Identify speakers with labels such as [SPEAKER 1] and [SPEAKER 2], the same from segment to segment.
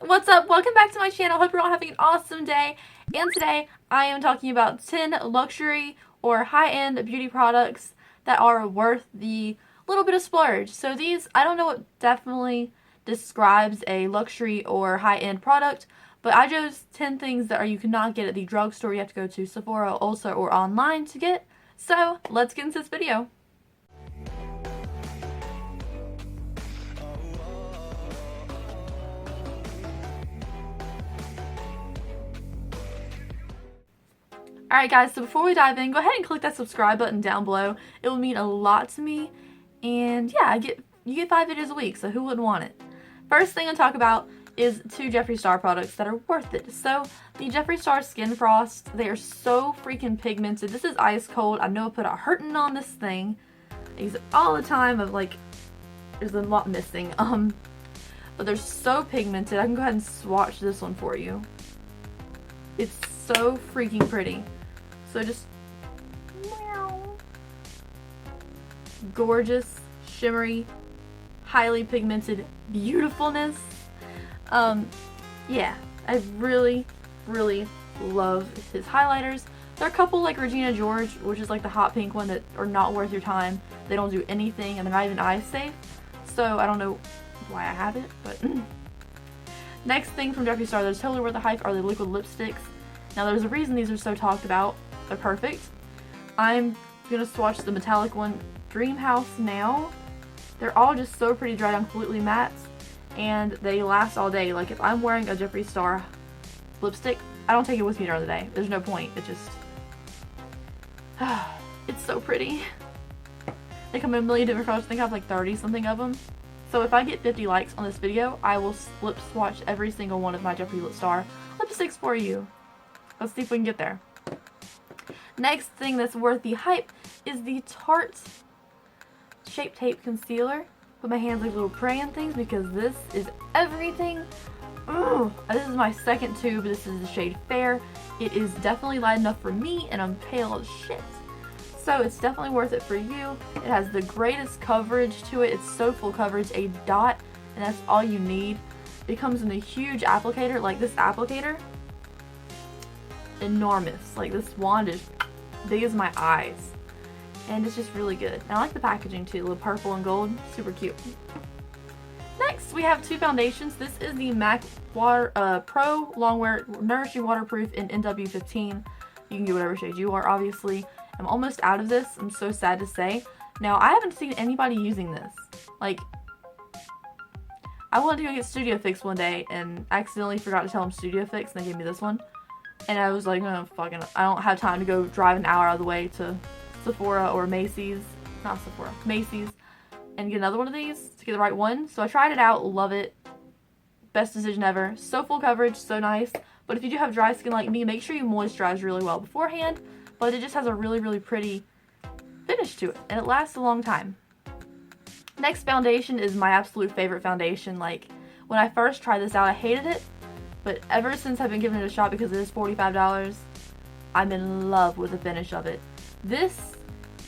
[SPEAKER 1] what's up? Welcome back to my channel. Hope you're all having an awesome day. And today I am talking about 10 luxury or high-end beauty products that are worth the little bit of splurge. So these, I don't know what definitely describes a luxury or high-end product, but I chose 10 things that you cannot get at the drugstore. You have to go to Sephora, Ulta, or online to get. So let's get into this video. Alright guys, so before we dive in, go ahead and click that subscribe button down below. It will mean a lot to me. And yeah, you get 5 videos a week, so who wouldn't want it? First thing I'll talk about is 2 Jeffree Star products that are worth it. So, the Jeffree Star Skin Frost, they are so freaking pigmented. This is ice cold. I know I put a hurtin' on this thing. I use it all the time of like, there's a lot missing. But they're so pigmented. I can go ahead and swatch this one for you. It's so freaking pretty. So just, gorgeous, shimmery, highly pigmented beautifulness. Yeah, I really love his highlighters. There are a couple like Regina George, which is like the hot pink one, that are not worth your time. They don't do anything and they're not even eye safe. So I don't know why I have it, but next thing from Jeffree Star that's totally worth the hype are the liquid lipsticks. Now there's a reason these are so talked about. They're perfect. I'm gonna swatch the metallic one, Dream House, now. They're all just so pretty, dried down completely matte, and they last all day. Like if I'm wearing a Jeffree Star lipstick, I don't take it with me during the day. There's no point. It just, it's so pretty. They come in a million different colors. I think I have like 30 something of them. So if I get 50 likes on this video, I will lip swatch every single one of my Jeffree Star lipsticks for you. Let's see if we can get there. Next thing that's worth the hype is the Tarte Shape Tape Concealer. Put my hands like little praying things because this is everything. Ugh. This is my second tube. This is the shade Fair. It is definitely light enough for me and I'm pale as shit. So it's definitely worth it for you. It has the greatest coverage to it. It's so full coverage, a dot, and that's all you need. It comes in a huge applicator, like this applicator. Enormous. Like this wand is big as my eyes. And it's just really good. And I like the packaging too, a little purple and gold. Super cute. Next, we have 2 foundations. This is the MAC Water Pro Longwear Nourishing Waterproof in NW15. You can get whatever shade you are, obviously. I'm almost out of this. I'm so sad to say. Now, I haven't seen anybody using this. Like, I wanted to go get Studio Fix one day and accidentally forgot to tell them Studio Fix and they gave me this one. And I was like, no, fucking, I don't have time to go drive an hour out of the way to Sephora or Macy's, not Sephora, Macy's, and get another one of these to get the right one. So I tried it out, love it, best decision ever. So full coverage, so nice. But if you do have dry skin like me, make sure you moisturize really well beforehand. But it just has a really pretty finish to it, and it lasts a long time. Next foundation is my absolute favorite foundation. Like, when I first tried this out, I hated it. But ever since I've been giving it a shot because it is $45, I'm in love with the finish of it. This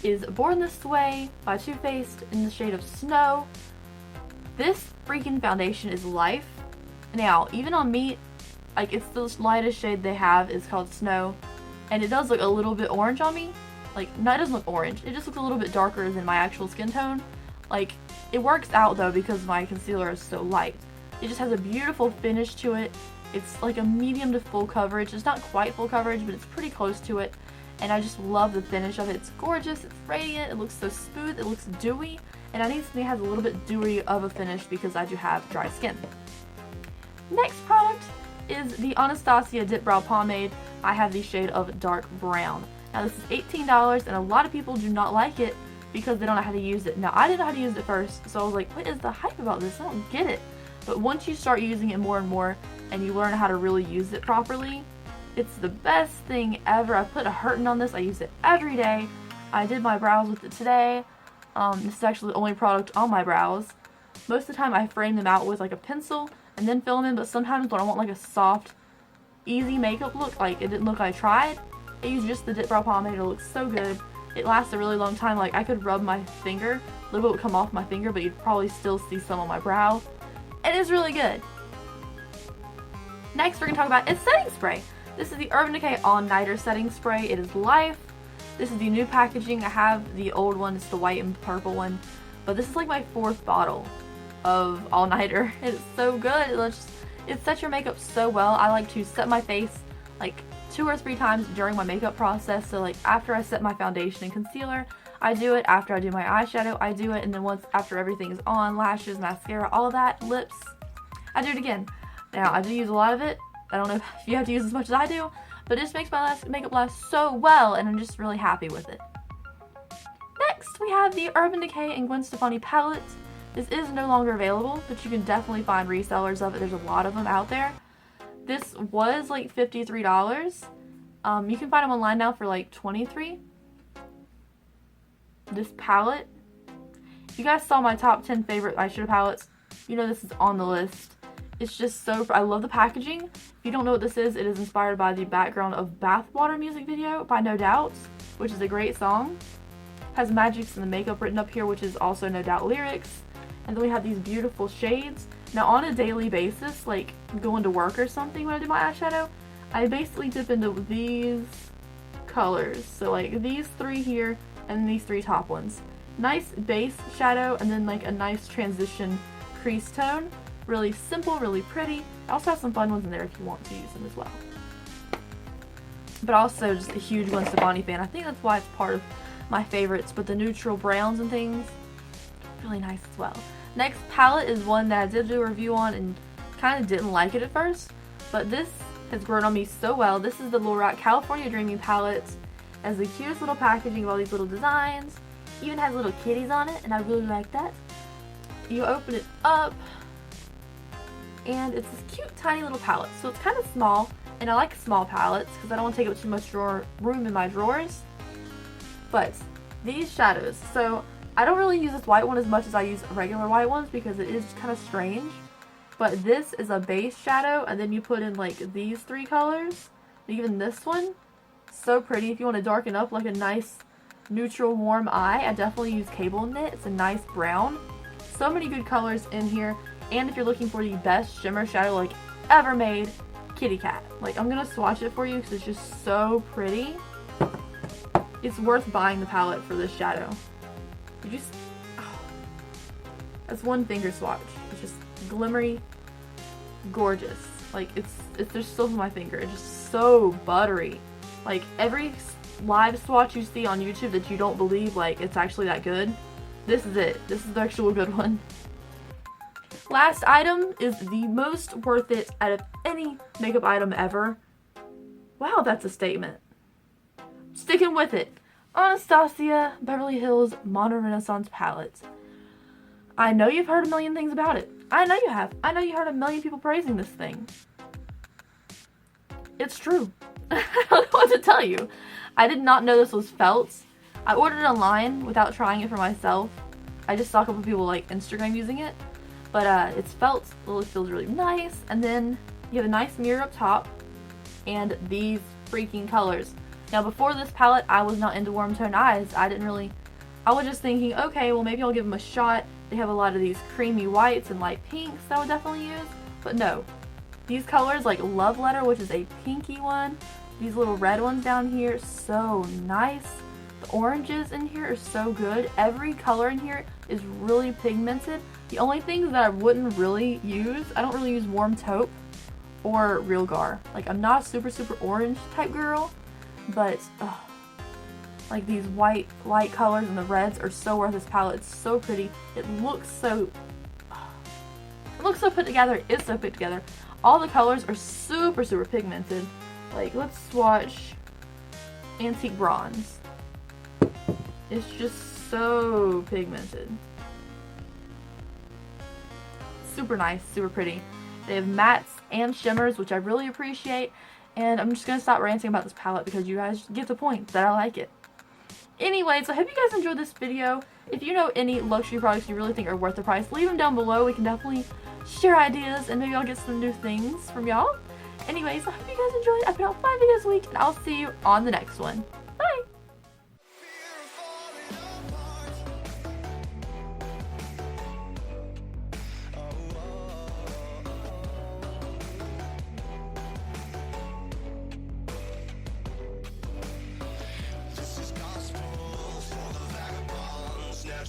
[SPEAKER 1] is Born This Way by Too Faced in the shade of Snow. This freaking foundation is life. Now, even on me, like it's the lightest shade they have. It's called Snow. And it does look a little bit orange on me. Like, no, it doesn't look orange. It just looks a little bit darker than my actual skin tone. Like, it works out though because my concealer is so light. It just has a beautiful finish to it. It's like a medium to full coverage. It's not quite full coverage, but it's pretty close to it. And I just love the finish of it. It's gorgeous, it's radiant, it looks so smooth, it looks dewy. And I need something that has a little bit dewy of a finish because I do have dry skin. Next product is the Anastasia Dip Brow Pomade. I have the shade of dark brown. Now this is $18 and a lot of people do not like it because they don't know how to use it. Now I didn't know how to use it first, so I was like, what is the hype about this? I don't get it. But once you start using it more and more, and you learn how to really use it properly, it's the best thing ever. I put a hurtin' on this. I use it every day. I did my brows with it today. This is actually the only product on my brows. Most of the time I frame them out with like a pencil and then fill them in, but sometimes when I want like a soft, easy makeup look, like it didn't look like I tried, I use just the Dip Brow Pomade. It looks so good. It lasts a really long time. Like I could rub my finger, a little bit would come off my finger, but you'd probably still see some on my brow. It is really good. Next, we're going to talk about its setting spray. This is the Urban Decay All Nighter Setting Spray. It is Life. This is the new packaging. I have the old one. It's the white and purple one. But this is like my 4th bottle of All Nighter. It's so good. It sets your makeup so well. I like to set my face like 2 or 3 times during my makeup process. So like after I set my foundation and concealer, I do it. After I do my eyeshadow, I do it. And then once after everything is on, lashes, mascara, all of that, lips, I do it again. Now, I do use a lot of it. I don't know if you have to use as much as I do, but it just makes my makeup last so well, and I'm just really happy with it. Next, we have the Urban Decay and Gwen Stefani palette. This is no longer available, but you can definitely find resellers of it. There's a lot of them out there. This was like $53. You can find them online now for like $23. This palette, if you guys saw my top 10 favorite eyeshadow palettes, you know this is on the list. It's just so, I love the packaging. If you don't know what this is, it is inspired by the background of Bathwater music video by No Doubt, which is a great song. Has Magics and the makeup written up here, which is also No Doubt lyrics. And then we have these beautiful shades. Now on a daily basis, like going to work or something when I do my eyeshadow, I basically dip into these colors. So like these 3 here and these 3 top ones. Nice base shadow and then like a nice transition crease tone. Really simple, really pretty. I also have some fun ones in there if you want to use them as well. But also just a huge Gwen Stefani fan. I think that's why it's part of my favorites. But the neutral browns and things, really nice as well. Next palette is one that I did do a review on and kind of didn't like it at first. But this has grown on me so well. This is the Lorac California Dreaming palette. It has the cutest little packaging of all these little designs. Even has little kitties on it, and I really like that. You open it up, and it's this cute tiny little palette. So it's kind of small, and I like small palettes because I don't want to take up too much room in my drawers. But these shadows, so I don't really use this white one as much as I use regular white ones because it is kind of strange. But this is a base shadow, and then you put in like these 3 colors, even this one. So pretty. If you want to darken up like a nice neutral warm eye, I definitely use Cable Knit. It's a nice brown. So many good colors in here. And if you're looking for the best shimmer shadow like ever made, Kitty Cat. Like, I'm gonna swatch it for you because it's just so pretty. It's worth buying the palette for this shadow. You just, oh, that's one finger swatch. It's just glimmery, gorgeous. Like, it's just still on my finger. It's just so buttery. Like, every live swatch you see on YouTube that you don't believe like it's actually that good, this is it. This is the actual good one. Last item is the most worth it out of any makeup item ever. Wow, that's a statement. Sticking with it. Anastasia Beverly Hills Modern Renaissance palette. I know you've heard a million things about it. I know you have. I know you heard a million people praising this thing. It's true. I don't know what to tell you. I did not know this was felt. I ordered it online without trying it for myself. I just saw a couple people like Instagram using it. But it's felt, it feels really nice. And then you have a nice mirror up top and these freaking colors. Now before this palette, I was not into warm toned eyes. I was just thinking, okay, well maybe I'll give them a shot. They have a lot of these creamy whites and light pinks that I would definitely use. But no, these colors like Love Letter, which is a pinky one. These little red ones down here, so nice. The oranges in here are so good. Every color in here is really pigmented. The only things that I wouldn't really use, I don't really use Warm Taupe or Real Gar. Like, I'm not a super orange type girl, but like these white light colors and the reds are so worth this palette. It's so pretty. It looks so put together. It's so put together. All the colors are super pigmented. Like, let's swatch Antique Bronze. It's just so pigmented. Super nice, super pretty. They have mattes and shimmers, which I really appreciate. And I'm just going to stop ranting about this palette because you guys get the point that I like it. Anyways, I hope you guys enjoyed this video. If you know any luxury products you really think are worth the price, leave them down below. We can definitely share ideas and maybe I'll get some new things from y'all. Anyways, I hope you guys enjoyed. I put out 5 videos a week and I'll see you on the next one. Bye!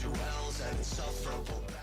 [SPEAKER 2] jewels and insufferable.